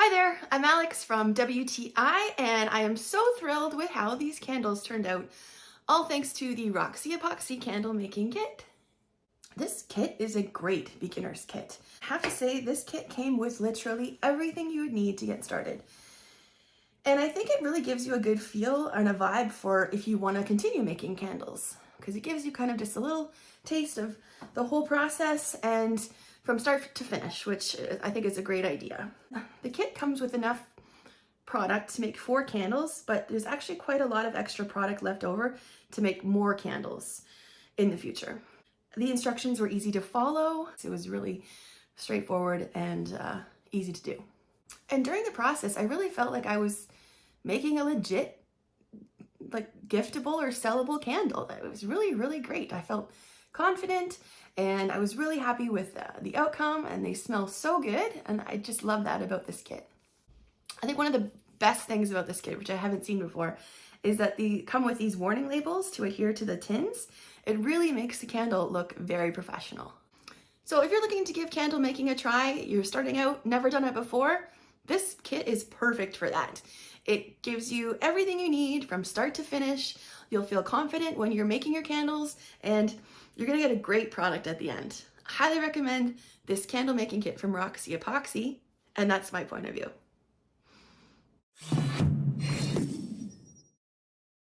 Hi there, I'm Alex from WTI, and I am so thrilled with how these candles turned out, all thanks to the Roxy Epoxy Candle Making Kit. This kit is a great beginner's kit. I have to say, this kit came with literally everything you would need to get started. And I think it really gives you a good feel and a vibe for if you want to continue making candles, because it gives you kind of just a little taste of the whole process and from start to finish, which I think is a great idea. The kit comes with enough product to make 4 candles, but there's actually quite a lot of extra product left over to make more candles in the future. The instructions were easy to follow. It was really straightforward and easy to do. And during the process, I really felt like I was making a legit, giftable or sellable candle. It was really, really great. I felt confident and I was really happy with the outcome, and they smell so good, and I just love that about this kit. I think one of the best things about this kit, which I haven't seen before, is that they come with these warning labels to adhere to the tins. It really makes the candle look very professional. So if you're looking to give candle making a try, you're starting out, never done it before, this kit is perfect for that. It gives you everything you need from start to finish. You'll feel confident when you're making your candles, and you're gonna get a great product at the end. I highly recommend this candle making kit from Roxy Epoxy, and that's my point of view.